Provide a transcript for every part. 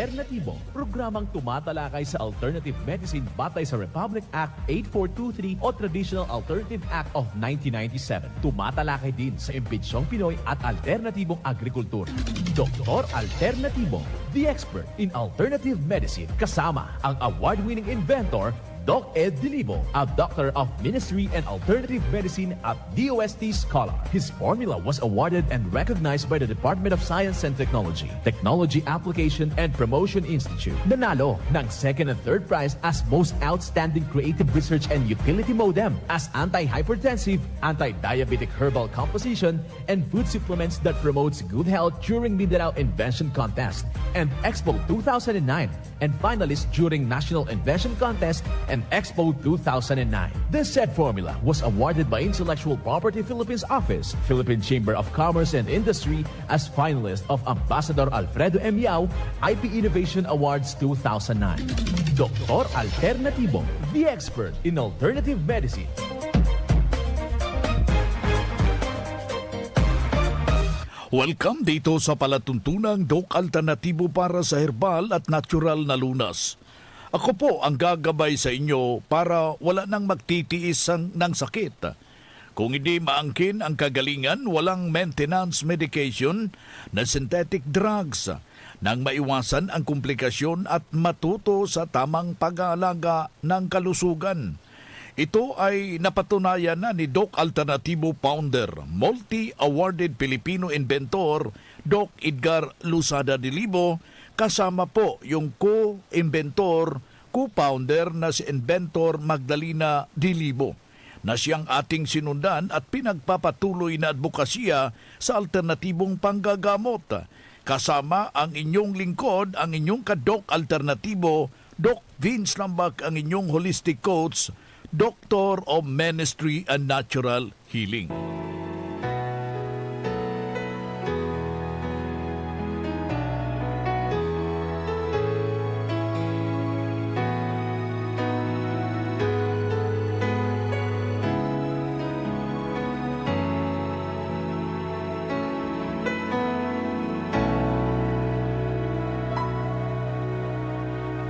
Alternatibo, programang tumatalakay sa alternative medicine batay sa Republic Act 8423 o Traditional Alternative Act of 1997. Tumatalakay din sa imbitsyong Pinoy at alternatibong agrikultura. Doktor Alternatibo, the expert in alternative medicine, kasama ang award-winning inventor Doc Ed Dilibo, a doctor of ministry and alternative medicine at DOST Scholar. His formula was awarded and recognized by the Department of Science and Technology, Technology Application and Promotion Institute. Nanalo ng second and third prize as Most Outstanding Creative Research and Utility Modem, as anti-hypertensive, anti-diabetic herbal composition, and food supplements that promotes good health during Mindanao Invention Contest and Expo 2009, and finalist during National Invention Contest and Expo 2009. This said formula was awarded by Intellectual Property Philippines Office, Philippine Chamber of Commerce and Industry as finalist of Ambassador Alfredo M. Yao IP Innovation Awards 2009. Doktor Alternatibo, the expert in alternative medicine. Welcome dito sa palatuntunang Doc Alternatibo para sa herbal at natural na lunas. Ako po ang gagabay sa inyo para wala nang magtitiis ng sakit. Kung hindi maangkin ang kagalingan, walang maintenance medication na synthetic drugs nang maiwasan ang komplikasyon at matuto sa tamang pag-aalaga ng kalusugan. Ito ay napatunayan na ni Doc Alternatibo founder, multi-awarded Filipino inventor, Doc Edgar Lusada Dilibo, kasama po yung co-inventor, co-founder na si inventor Magdalena Dilibo, na siyang ating sinundan at pinagpapatuloy na advokasya sa alternatibong panggagamot. Kasama ang inyong lingkod, ang inyong ka-Doc Alternatibo, Doc Vince Lambak, ang inyong holistic coach, Doctor of Ministry and Natural Healing.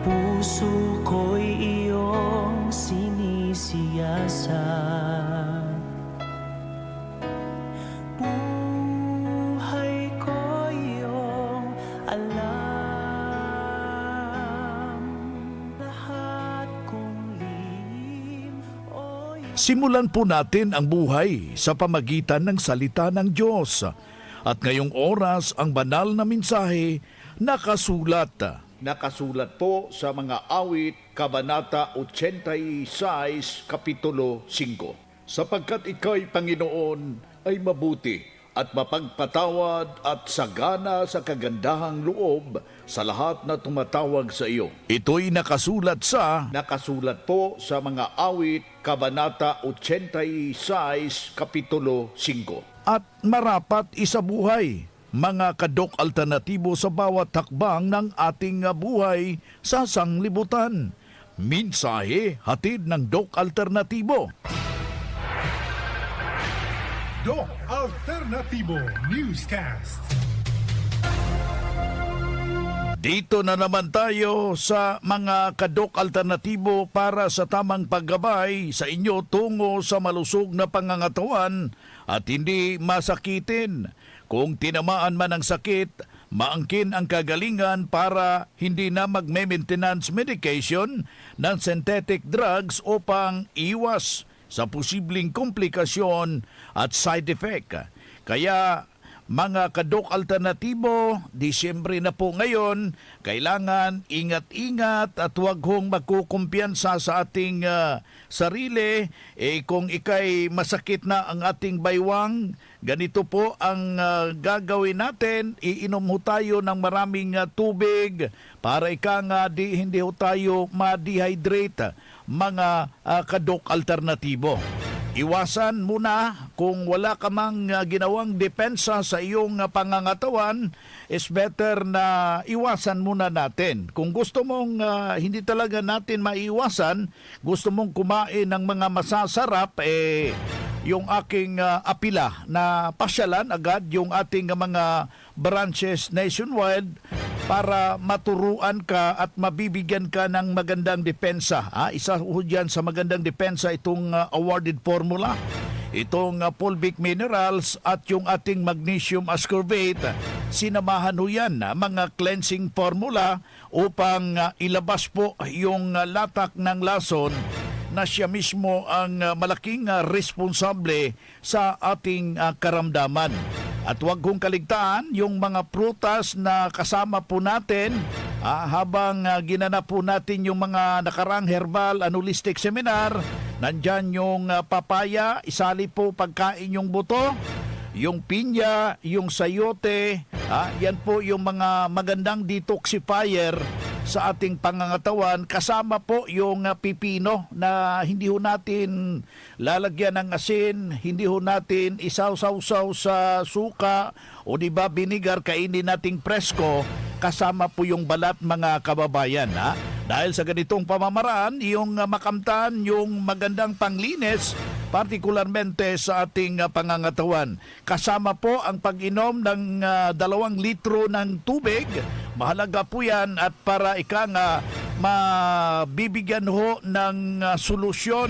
Puso ko'y iyong sinisiyasat, buhay ko iyong alam, lahat kong lihim o Simulan po natin ang buhay sa pamagitan ng salita ng Diyos. At ngayong oras ang banal na mensahe nakasulat po sa mga awit, Kabanata 86, Kapitulo 5. Sapagkat ika'y Panginoon ay mabuti at mapagpatawad at sagana sa kagandahang loob sa lahat na tumatawag sa iyo. Ito'y nakasulat po sa mga awit, Kabanata 86, Kapitulo 5. At marapat isabuhay, mga ka-Doc Alternatibo, sa bawat hakbang ng ating buhay sa sanglibutan. Mensahe hatid ng Doc Alternatibo. Doc Alternatibo Newscast. Dito na naman tayo sa mga ka-Doc Alternatibo para sa tamang paggabay sa inyo tungo sa malusog na pangangatawan at hindi masakitin. Kung tinamaan man ng sakit, maangkin ang kagalingan para hindi na magme-maintenance medication ng synthetic drugs upang iwas sa posibleng komplikasyon at side effect. Kaya mga ka-Doc Alternatibo, Disyembre na po ngayon, kailangan ingat-ingat at huwag hong magkukumpiyansa sa ating sarili. Kung ikay masakit na ang ating baywang, ganito po ang gagawin natin. Iinom ho tayo ng maraming tubig para hindi ho tayo ma-dehydrate, mga ka-Doc Alternatibo. Iwasan muna kung wala ka mang ginawang depensa sa iyong pangangatawan, is better na iwasan muna natin. Kung gusto mong hindi talaga natin maiwasan, gusto mong kumain ng mga masasarap, yung aking apila na pasyalan agad yung ating mga branches nationwide para maturuan ka at mabibigyan ka ng magandang depensa. Isa ho dyan sa magandang depensa itong awarded formula, itong fulvic minerals at yung ating magnesium ascorbate. Sinamahan ho yan mga cleansing formula upang ilabas po yung latak ng lason na siya mismo ang malaking responsable sa ating karamdaman. At huwag kong kaligtaan yung mga prutas na kasama po natin habang ginanap po natin yung mga nakarang herbal and holistic seminar. Nandyan yung papaya, isali po pagkain yung buto, yung pinya, yung sayote, yan po yung mga magandang detoxifier sa ating pangangatawan, kasama po yung pipino na hindi ho natin lalagyan ng asin, hindi ho natin isaw-saw-saw sa suka o di ba binigar, kainin nating presko, kasama po yung balat mga kababayan. Dahil sa ganitong pamamaraan, yung makamtan, yung magandang panglinis, partikularmente sa ating pangangatawan. Kasama po ang pag-inom ng 2 litro ng tubig. Mahalaga po yan at para mabibigyan ho ng solusyon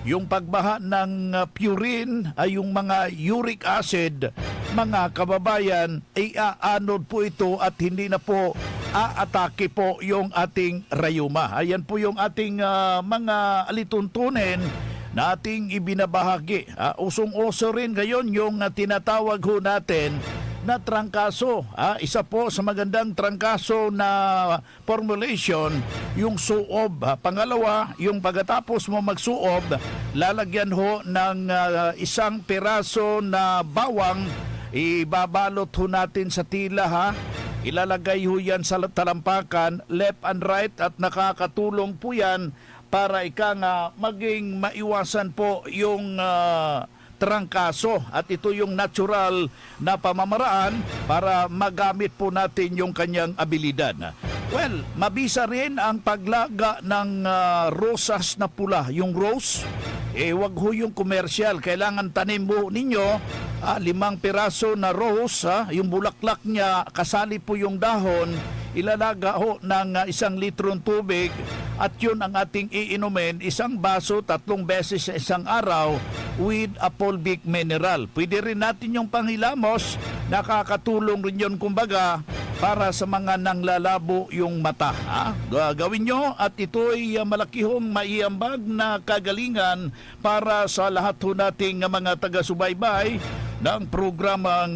yung pagbaha ng purine ay yung mga uric acid, mga kababayan, ay aanod po ito at hindi na po aatake po yung ating rayuma. Ayan po yung ating mga alituntunin na ating ibinabahagi. Usong-uso rin ngayon yung tinatawag ho natin na trangkaso. Isa po sa magandang trangkaso na formulation, yung suob. Pangalawa, yung pagkatapos mo magsuob, lalagyan ho ng 1 piraso na bawang, ibabalot ho natin sa tila ilalagay ho yan sa talampakan, left and right, at nakakatulong po yan para maging maiwasan po yung trangkaso. At ito yung natural na pamamaraan para magamit po natin yung kanyang abilidad. Well, mabisa rin ang paglaga ng rosas na pula, yung rose. Wag ho yung commercial, kailangan tanim mo ninyo 5 piraso na rose, yung bulaklak niya, kasali po yung dahon, ilalaga ho ng 1 litrong tubig at yun ang ating iinumin, 1 baso 3 beses sa isang araw with a fulvic mineral. Pwede rin natin yung panghilamos, nakakatulong rin yun kumbaga para sa mga nanglalabo yung mata. Gawin nyo at ito'y malaki hong maiambag na kagalingan para sa lahat ho nating mga taga-subaybay ng programang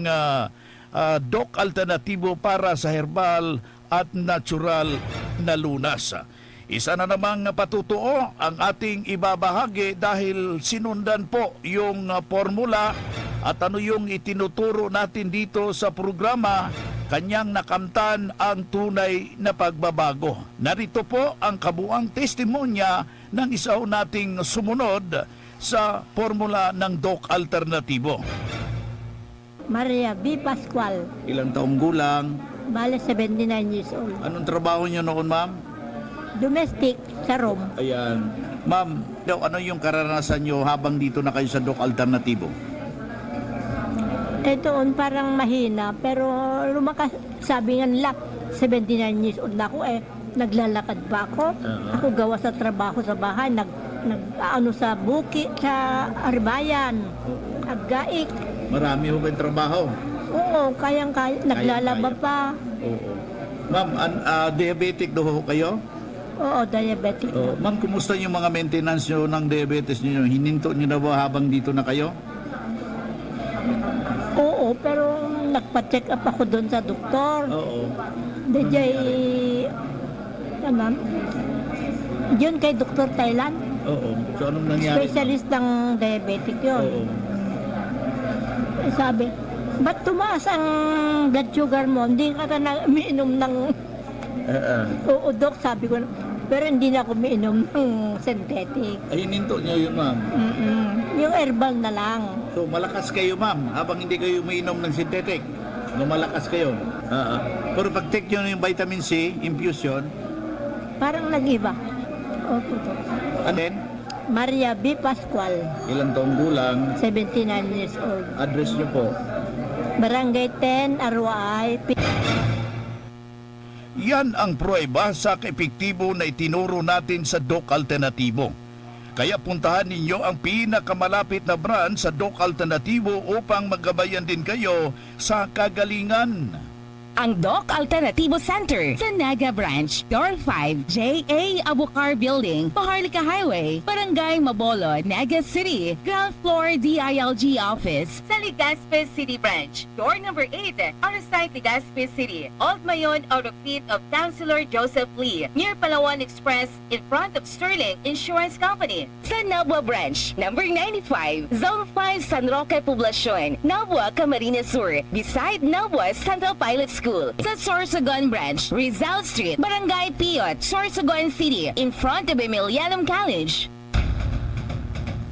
Doc Alternatibo para sa herbal at natural na lunas. Isa na namang patutuo ang ating ibabahagi dahil sinundan po yung formula at ano yung itinuturo natin dito sa programa, kanyang nakamtan ang tunay na pagbabago. Narito po ang kabuang testimonya ng isa nating sumunod sa formula ng Doc Alternatibo. Maria B. Pascual, Ilang taong gulang? bale 79 years old. Anong trabaho niyo noon, ma'am? Domestic sa Rome. Ayan. Ma'am, ano yung karanasan niyo habang dito na kayo sa Doc Alternatibo? Itoon parang mahina, pero lumakas, sabi nga nila, 79 years old na ako naglalakad ba ako? Ako gawa sa trabaho sa bahay, sa buki, sa Arbayan, Aggaik. Marami ho ba yung trabaho? Oo, kayang-kaya, naglalaba Kaya. pa. Oo. Ma'am, diabetic daw ho kayo? Oo, diabetic. Ma'am, kumusta yung mga maintenance nyo ng diabetes niyo? Hininto niyo na ba habang dito na kayo? Oo, pero nagpa-check up ako doon sa doktor. Oo. Yun kay Dr. Thailand. Oo. So, anong nangyari? Specialist ng diabetic yun. Oo. Sabi, ba't tumaas ang blood sugar mo? Hindi ka na umiinom ng... Oo, Dok, sabi ko. Pero hindi na ako umiinom ng synthetic. Ay, hininto niyo yun, ma'am? Yung herbal na lang. So, malakas kayo, ma'am, habang hindi kayo umiinom ng synthetic. Malakas kayo. Pero pag take nyo yung vitamin C, infusion, Parang nag-iba. Opo, Dok. and then, Maria B. Pascual, ilang taong gulang, 79 years old. address nyo po. Barangay 10, Aruay. Yan ang pruweba sa epektibo na itinuro natin sa Doc Alternatibo. Kaya puntahan ninyo ang pinakamalapit na branch sa Doc Alternatibo upang magabayan din kayo sa kagalingan. Ang Doc Alternativo Center sa Naga Branch, Door 5, J.A. Abucar Building, Paharlika Highway, Barangay Mabolo, Naga City. Ground floor DILG Office sa Legazpi City Branch, Door number 8, Arsite, Legazpi City. Old Mayon Autopit of Councilor Joseph Lee, near Palawan Express, in front of Sterling Insurance Company. Sa Nabua Branch, number 95, Zone 5, San Roque Poblacion, Nabua, Camarines Sur, beside Nabua Central Pilot School. Sa Sorsogon Branch, Rizal Street, Barangay Piot, Sorsogon City, in front of Emilianum College.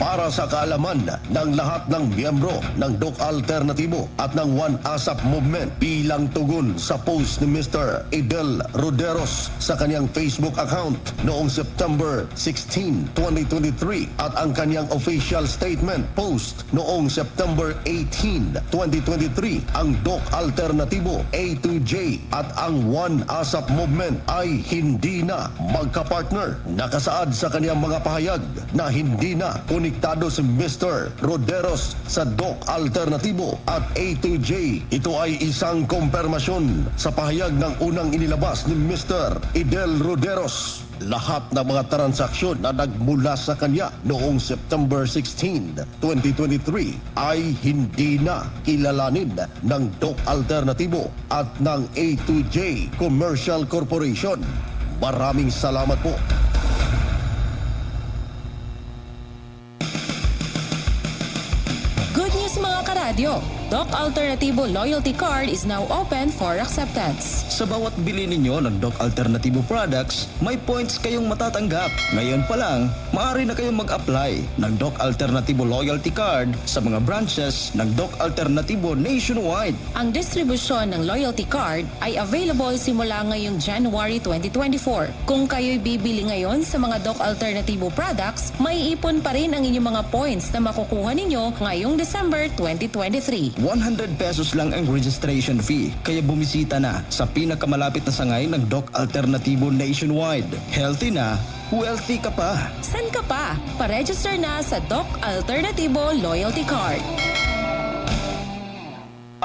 Para sa kaalaman ng lahat ng miyembro ng Doc Alternatibo at ng One ASAP Movement bilang tugon sa post ni Mr. Idel Roderos sa kanyang Facebook account noong September 16, 2023 at ang kanyang official statement post noong September 18, 2023, ang Doc Alternatibo A to J at ang One ASAP Movement ay hindi na magkapartner. Nakasaad sa kanyang mga pahayag na hindi na konektado si Mr. Roderos sa Doc Alternatibo at A to J. Ito ay isang kumpirmasyon sa pahayag ng unang inilabas ni Mr. Idel Roderos. Lahat ng mga transaksyon na nagmula sa kanya noong September 16, 2023 ay hindi na kilalanin ng Doc Alternatibo at ng A to J Commercial Corporation. Maraming salamat po. Good news mga karadyo! Doc Alternatibo Loyalty Card is now open for acceptance. Sa bawat bili ninyo ng Doc Alternatibo products, may points kayong matatanggap. Ngayon pa lang, maaari na kayong mag-apply ng Doc Alternatibo Loyalty Card sa mga branches ng Doc Alternatibo nationwide. Ang distribusyon ng Loyalty Card ay available simula ngayong January 2024. Kung kayo'y bibili ngayon sa mga Doc Alternatibo products, may ipon pa rin ang inyong mga points na makukuha ninyo ngayong December 2023. 100 pesos lang ang registration fee, kaya bumisita na sa pinakamalapit na sangay ng Doc Alternatibo nationwide. Healthy na, wealthy ka pa. San ka pa? Pa-register na sa Doc Alternatibo Loyalty Card.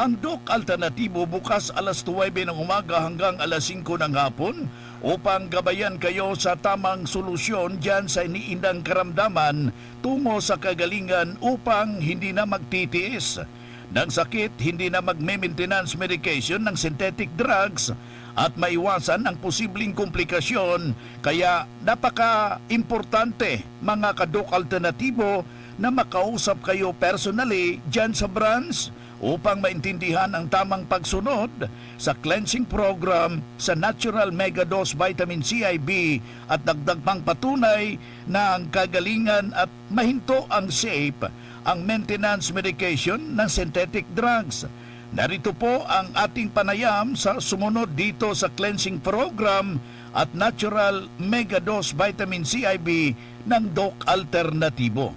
Ang Doc Alternatibo bukas alas 9 ng umaga hanggang alas 5 ng hapon upang gabayan kayo sa tamang solusyon dyan sa iniindang karamdaman tungo sa kagalingan upang hindi na magtitiis ng sakit, hindi na magme-maintenance medication ng synthetic drugs at maiwasan ang posibleng komplikasyon. Kaya napaka-importante mga ka-Doc Alternatibo na makausap kayo personally dyan sa branch upang maintindihan ang tamang pagsunod sa cleansing program sa Natural Megadose Vitamin CIB at dagdag pang patunay na ang kagalingan at mahinto ang safe ang maintenance medication ng synthetic drugs. Narito po ang ating panayam sa sumunod dito sa cleansing program at Natural Megadose Vitamin CIB ng Doc Alternatibo.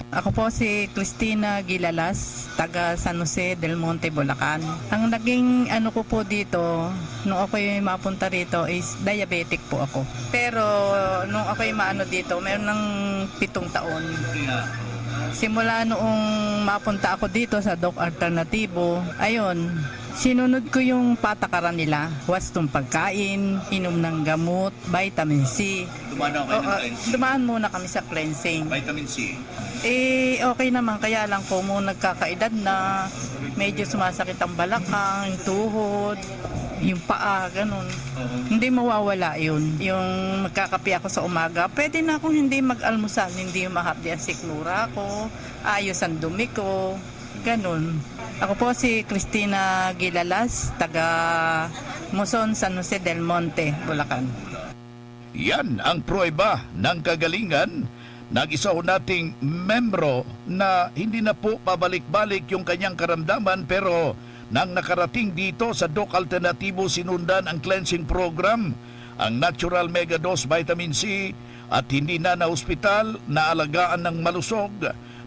Ako po si Cristina Gilalas, taga San Jose del Monte, Bulacan. Ang naging ano ko po dito, nung ako'y mapunta rito is diabetic po ako. Pero nung ako'y maano dito, meron ng 7 taon. Simula noong mapunta ako dito sa Doc Alternatibo, ayun, sinunod ko yung patakaran nila. Wastong pagkain, inom ng gamot, vitamin C. Dumaan muna kami sa cleansing. Vitamin C. Okay naman, kaya lang po mo nagkakaedad na medyo sumasakit ang balakang, yung tuhod, yung paa, ganun. Hindi mawawala yun. Yung magkakape ako sa umaga, pwede na akong hindi mag-almusal, hindi mahapdi ang sikmura ko, ayos ang dumi ko, ganun. Ako po si Cristina Gilalas, taga Muson, San Jose del Monte, Bulacan. Yan ang pruweba ng kagalingan ng isa ho nating membro na hindi na po pabalik-balik yung kanyang karamdaman pero nang nakarating dito sa Doc Alternatibo sinundan ang cleansing program, ang Natural Megadose Vitamin C at hindi na na-hospital, naalagaan ng malusog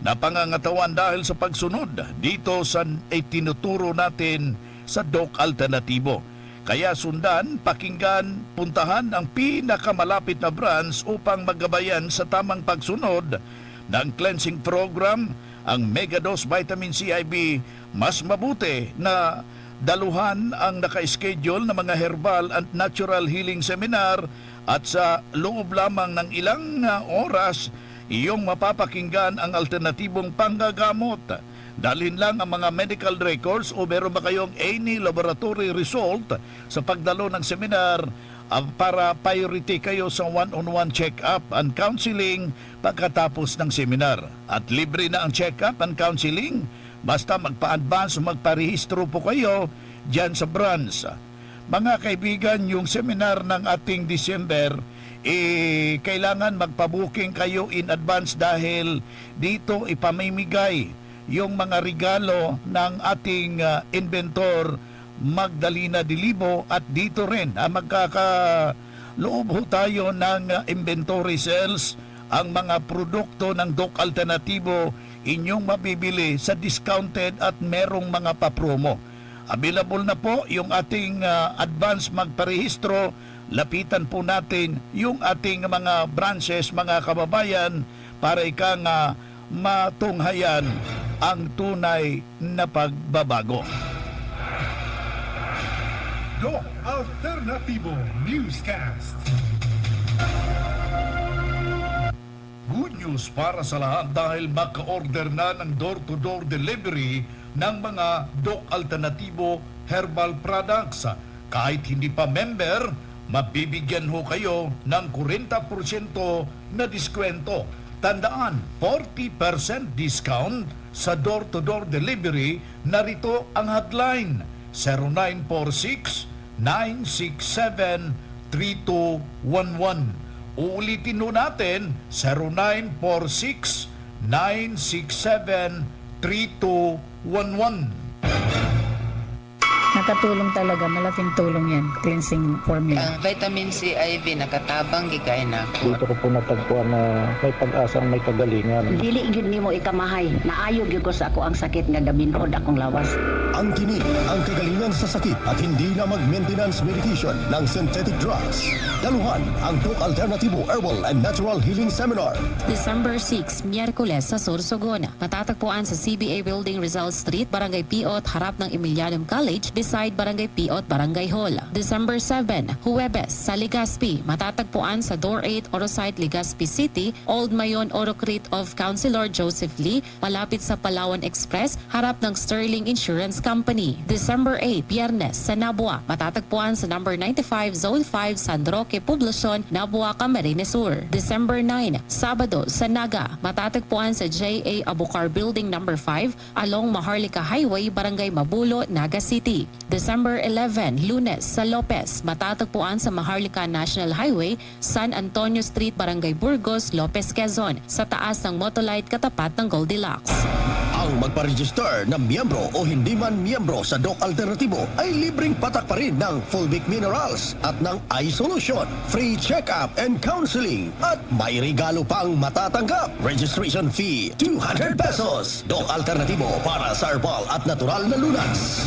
na pangangatawan dahil sa pagsunod dito sa itinuturo natin sa Doc Alternatibo. Kaya sundan, pakinggan, puntahan ang pinakamalapit na branch upang magabayan sa tamang pagsunod ng cleansing program. Ang Megadose Vitamin C IV, mas mabuti na daluhan ang naka-schedule na mga herbal and natural healing seminar at sa loob lamang ng ilang oras, iyong mapapakinggan ang alternatibong panggagamot. Dalhin lang ang mga medical records o meron ba kayong any laboratory result sa pagdalo ng seminar para priority kayo sa one-on-one check-up and counseling pagkatapos ng seminar. At libre na ang check-up and counseling, basta magpa-advance o magparehistro po kayo dyan sa branch. Mga kaibigan, yung seminar ng ating December, kailangan magpa-booking kayo in advance dahil dito ipamimigay yung mga regalo ng ating inventor Magdalena Dilibo at dito rin magkakaloob ho tayo ng inventory sales. Ang mga produkto ng Doc Alternatibo inyong mabibili sa discounted at merong mga papromo. Available na po yung ating advance magparehistro. Lapitan po natin yung ating mga branches, mga kababayan, para ikang matunghayan ang tunay na pagbabago. Doc Alternativo Newscast. Good news para sa lahat dahil maka-order na ng door-to-door delivery ng mga Doc Alternativo herbal products. Kahit hindi pa member, mabibigyan ho kayo ng 40% na diskwento. Tandaan, 40% discount sa door-to-door delivery. Narito ang hotline 0946-967-3211. Uulitin ho natin 0946-967-3211. Nakatulong talaga, malaking tulong yan, cleansing formula. Vitamin C IV nakatabang gikay na. Dito ko po natagpuan na may pag-asang may kagalingan. Dili gyud nimo ikamahay, naayo gyud ko sa ako ang sakit nga gabinhod akong lawas. Ang tinig, ang kagalingan sa sakit at hindi na mag-maintenance medication ng synthetic drugs. Daluhan ang Doc Alternativo Herbal and Natural Healing Seminar. December 6, Miyerkules sa Sorsogon. Matatagpuan sa CBA Building, Rizal Street, Barangay Piot, harap ng Emilianum College, beside Barangay Piot, Barangay Hall. December 7, Huwebes sa Legazpi. Matatagpuan sa Door 8, Orosite, Legazpi City, Old Mayon, Orocrete of Councilor Joseph Lee, malapit sa Palawan Express, harap ng Sterling Insurance Company. December 8, Biyernes sa Nabua. Matatagpuan sa number 95, Zone 5, San Roque, Poblacion, Nabua, Camarines Sur. December 9, Sabado sa Naga. Matatagpuan sa JA Abucar Building number 5, along Maharlika Highway, Barangay Mabulo, Naga City. December 11, Lunes sa Lopez. Matatagpuan sa Maharlika National Highway, San Antonio Street, Barangay Burgos, Lopez, Quezon, sa taas ng Motolite katapat ng Goldilocks. Ang magpa-register na miyembro o hindi man miyembro sa Doc Alternativo ay libreng patak pa rin ng Fulvic Minerals at ng iSolution, free check-up and counseling at may regalo pang matatanggap. Registration fee 200 pesos. Doc Alternativo para sa herbal at natural na lunas.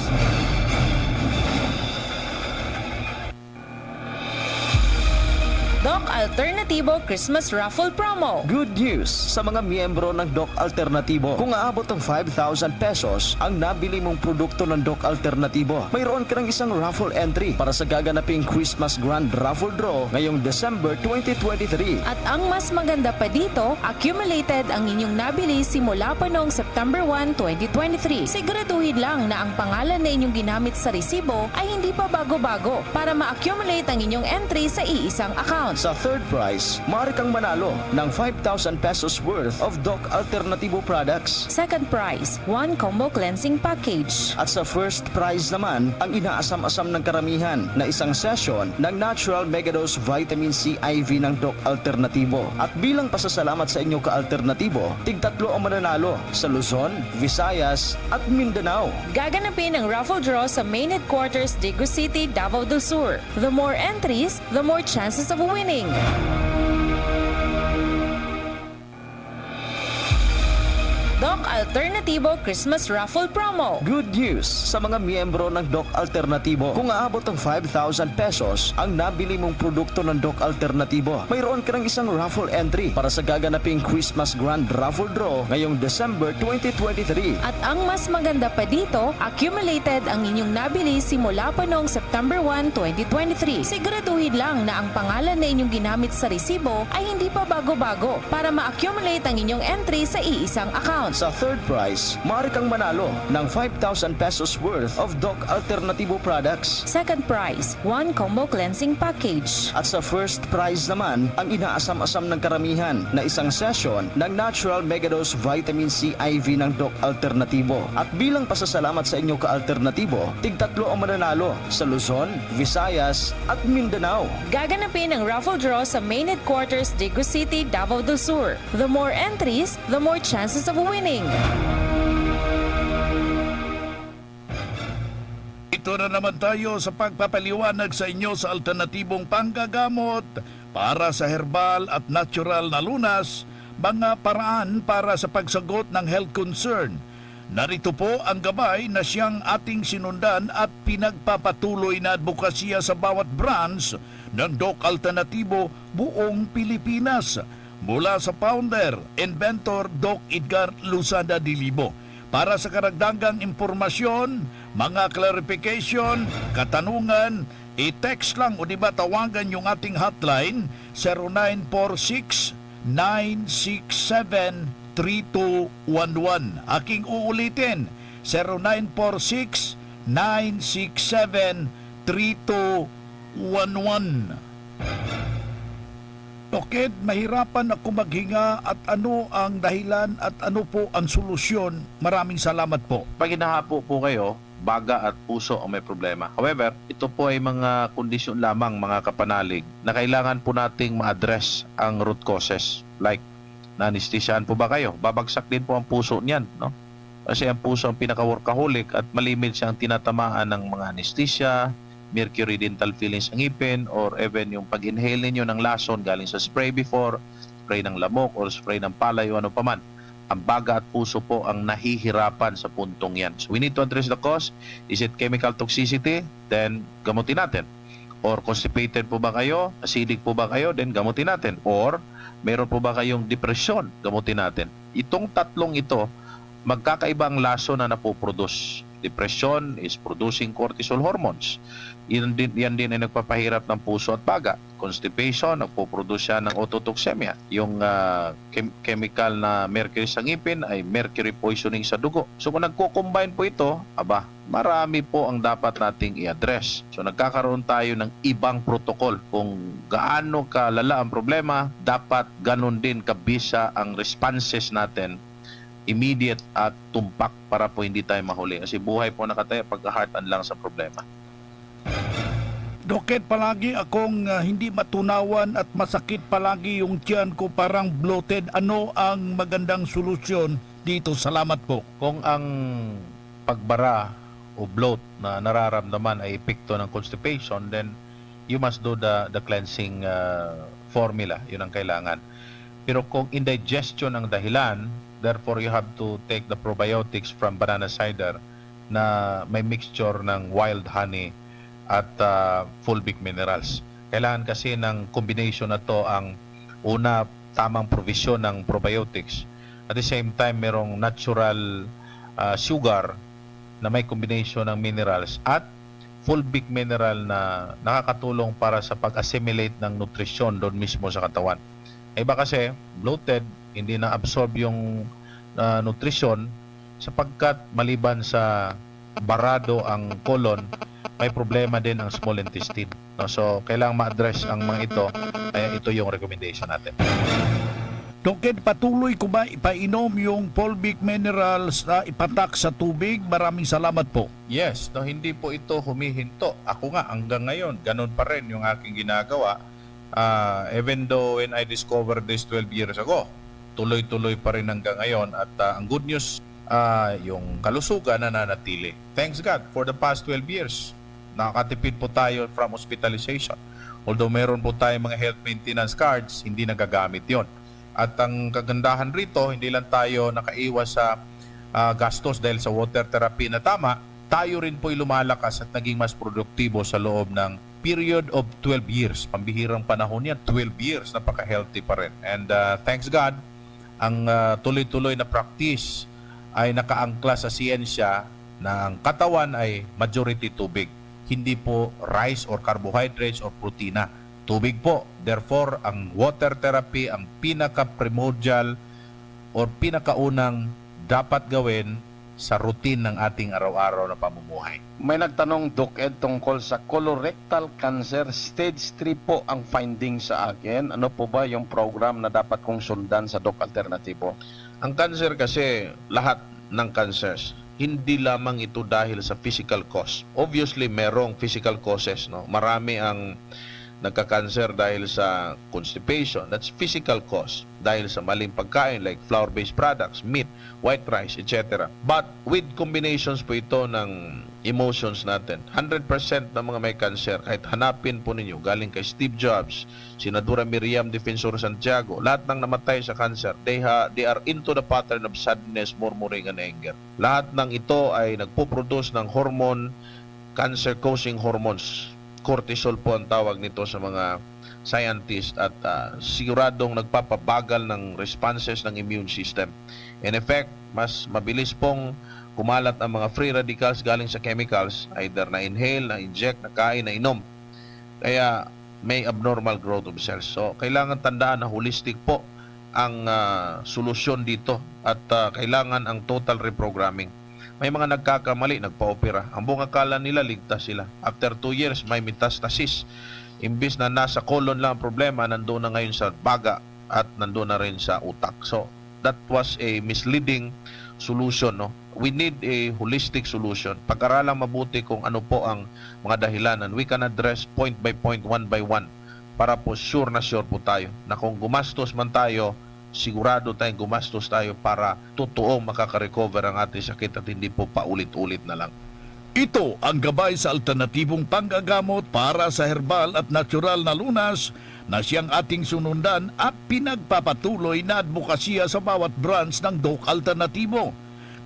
Doc Alternativo Christmas Raffle Promo. Good news sa mga miyembro ng Doc Alternativo. Kung aabot ng 5,000 pesos ang nabili mong produkto ng Doc Alternativo, mayroon ka ng isang raffle entry para sa gaganaping Christmas Grand Raffle Draw ngayong December 2023. At ang mas maganda pa dito, accumulated ang inyong nabili simula pa noong September 1, 2023. Siguraduhin lang na ang pangalan na inyong ginamit sa resibo ay hindi pa bago-bago para ma-accumulate ang inyong entry sa iisang account. Sa third prize, maaari kang manalo ng 5,000 pesos worth of Doc Alternativo products. Second prize, 1 combo cleansing package. At sa first prize naman, ang inaasam-asam ng karamihan na isang session ng Natural Megadose Vitamin C IV ng Doc Alternativo. At bilang pasasalamat sa inyo ka-alternatibo, tig-tatlo ang mananalo sa Luzon, Visayas at Mindanao. Gaganapin ang raffle draw sa main headquarters Dagu City, Davao del Sur. The more entries, the more chances of winning. Doc Alternatibo Christmas Raffle Promo. Good news sa mga miyembro ng Doc Alternatibo. Kung aabot ng 5,000 pesos ang nabili mong produkto ng Doc Alternatibo, mayroon ka ng isang raffle entry para sa gaganaping Christmas Grand Raffle Draw ngayong December 2023. At ang mas maganda pa dito, accumulated ang inyong nabili simula pa noong September 1, 2023. Siguraduhin lang na ang pangalan na inyong ginamit sa resibo ay hindi pa bago-bago para ma-accumulate ang inyong entry sa iisang account. Sa third prize, maaari kang manalo ng 5,000 pesos worth of Doc Alternatibo products. Second prize, 1 combo cleansing package. At sa first prize naman, ang inaasam-asam ng karamihan na isang session ng Natural Megadose Vitamin C IV ng Doc Alternatibo. At bilang pasasalamat sa inyo ka-alternatibo, tig-tatlo ang mananalo sa Luzon, Visayas at Mindanao. Gaganapin ang raffle draw sa main headquarters Dagu City, Davao del Sur. The more entries, the more chances of winning. Ito na naman tayo sa pagpapaliwanag sa inyo sa alternatibong panggagamot para sa herbal at natural na lunas, mga paraan para sa pagsagot ng health concern. Narito po ang gabay na siyang ating sinundan at pinagpapatuloy na advokasya sa bawat branch ng Doc Alternatibo buong Pilipinas. Mula sa founder, inventor Doc Edgar Luzada Dilibo. Para sa karagdagang impormasyon, mga clarification, katanungan, i-text lang o diba tawagan yung ating hotline 0946-967-3211. Aking uulitin, 0946-967-3211. Doked, mahirapan ako maghinga at ano ang dahilan at ano po ang solusyon? Maraming salamat po. Pag hinahapo po kayo, baga at puso ang may problema. However, ito po ay mga kondisyon lamang, mga kapanalig, na kailangan po nating ma-address ang root causes. Like, na-anesthesiaan po ba kayo? Babagsak din po ang puso niyan, no? Kasi ang puso ang pinaka-workaholic at malimit siyang tinatamaan ng mga anesthesia, mercury dental fillings sa ngipin, or even yung pag-inhale ninyo ng lason galing sa spray before, spray ng lamok or spray ng palay o ano paman. Ang baga at puso po ang nahihirapan sa puntong yan. So we need to address the cause. Is it chemical toxicity? Then gamutin natin. Or constipated po ba kayo? Acidic po ba kayo? Then gamutin natin. Or meron po ba kayong depression? Gamutin natin. Itong tatlong ito, magkakaiba ang lason na napoproduce. Depression is producing cortisol hormones. Yan din ay nagpapahirap ng puso at baga. Constipation, nagpo-produce siya ng ototoxemia. Yung chemical na mercury sa ngipin ay mercury poisoning sa dugo. So kung nagko-combine po ito, marami po ang dapat nating i-address. So nagkakaroon tayo ng ibang protocol. Kung gaano kalala ang problema, dapat ganun din kabisa ang responses natin, immediate at tumpak para po hindi tayo mahuli. Kasi buhay po nakataya pagka-heart-an lang sa problema. Doked, palagi akong hindi matunawan at masakit palagi yung tiyan ko, parang bloated. Ano ang magandang solusyon dito? Salamat po. Kung ang pagbara o bloat na nararamdaman ay epekto ng constipation, then you must do the cleansing formula. Yun ang kailangan. Pero kung indigestion ang dahilan, therefore you have to take the probiotics from banana cider na may mixture ng wild honey at fulvic minerals. Kailangan kasi ng combination na to, ang una, tamang provision ng probiotics. At the same time, merong natural sugar na may combination ng minerals at fulvic mineral na nakakatulong para sa pag-assimilate ng nutrisyon doon mismo sa katawan. Iba kasi, bloated, hindi na-absorb yung nutrisyon sapagkat maliban sa barado ang colon, may problema din ang small intestine. No? So, kailangang ma-address ang mga ito. Kaya ito yung recommendation natin. Doked, patuloy ko ba ipainom yung fulvic minerals na ipatak sa tubig? Maraming salamat po. Yes, no, hindi po ito humihinto. Ako nga, hanggang ngayon, ganun pa rin yung aking ginagawa. Even though when I discovered this 12 years ago, tuloy-tuloy pa rin hanggang ngayon. At ang good news, yung kalusugan na nanatili. Thanks God, for the past 12 years, nakakatipid po tayo from hospitalization. Although meron po tayong mga health maintenance cards, hindi nagagamit yon. At ang kagandahan rito, hindi lang tayo nakaiwas sa gastos dahil sa water therapy na tama, tayo rin po'y lumalakas at naging mas produktibo sa loob ng period of 12 years. Pambihirang panahon yan, 12 years, napaka-healthy pa rin. And thanks God, ang tuloy-tuloy na practice ay nakaangkla sa siyensya na ang katawan ay majority tubig. Hindi po rice or carbohydrates or protina. Tubig po. Therefore, ang water therapy ang pinaka-primordial or pinakaunang dapat gawin sa routine ng ating araw-araw na pamumuhay. May nagtanong, Doc Ed, tungkol sa colorectal cancer. Stage 3 po ang finding sa akin. Ano po ba yung program na dapat kong sundan sa Doc Alternatibo? Ang cancer kasi, lahat ng cancers, hindi lamang ito dahil sa physical cause. Obviously, merong physical causes. No? Marami ang nagka-cancer dahil sa constipation. That's physical cause. Dahil sa maling pagkain like flour-based products, meat, white rice, etc. But with combinations po ito ng emotions natin. 100% ng mga may cancer, kahit hanapin po ninyo, galing kay Steve Jobs, Senadora Miriam Defensor Santiago, lahat ng namatay sa cancer, they are into the pattern of sadness, murmuring, and anger. Lahat ng ito ay nagpo-produce ng hormone, cancer-causing hormones. Cortisol po ang tawag nito sa mga scientists at siguradong nagpapabagal ng responses ng immune system. In effect, mas mabilis pong kumalat ang mga free radicals galing sa chemicals, either na-inhale, na-inject, na-kain, na-inom. Kaya may abnormal growth of cells. So, kailangan tandaan na holistic po ang solusyon dito at kailangan ang total reprogramming. May mga nagkakamali, nagpa-opera. Ang buong akala nila, ligtas sila. After 2 years, may metastasis. Imbis na nasa colon lang ang problema, nandoon na ngayon sa baga at nandoon na rin sa utak. So, that was a misleading solution. No? We need a holistic solution. Pag-aralang mabuti kung ano po ang mga dahilanan. We can address point by point, one by one, para po sure po tayo na kung gumastos man tayo, sigurado tayong gumastos tayo para totoong makaka-recover ang ating sakit at hindi po paulit-ulit na lang. Ito ang gabay sa alternatibong panggagamot para sa herbal at natural na lunas na siyang ating sunundan at pinagpapatuloy na advokasya sa bawat branch ng Doc Alternatibo.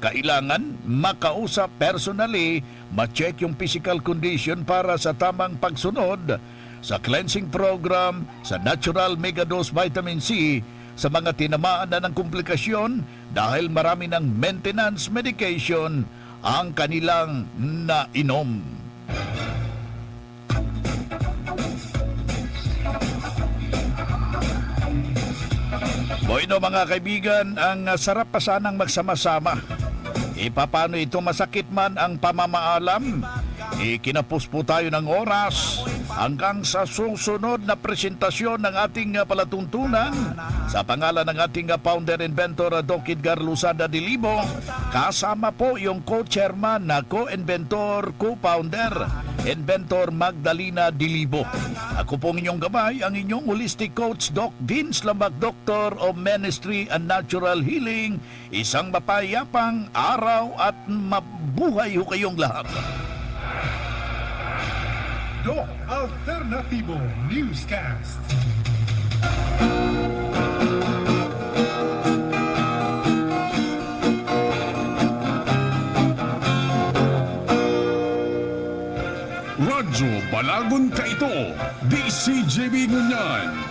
Kailangan makausap personally, ma-check yung physical condition para sa tamang pagsunod sa cleansing program, sa natural megadose vitamin C, sa mga tinamaan na ng komplikasyon dahil marami ng maintenance medication ang kanilang nainom. Bueno mga kaibigan, ang sarap pa sanang magsama-sama. Paano ito masakit man ang pamamaalam? Kinapos po tayo ng oras hanggang sa susunod na presentasyon ng ating palatuntunan sa pangalan ng ating founder inventor Doc Edgar Luzada Dilibo, kasama po yung co-chairman na co-inventor, co-founder inventor Magdalena Dilibo. Ako pong inyong gabay, ang inyong holistic coach Doc Vince Lambak, Doctor of Ministry and Natural Healing. Isang mapayapang araw at mabuhay ho kayong lahat. Doc Alternativo Newscast. Radyo Balagon Kaito, DCJB Ngunyan.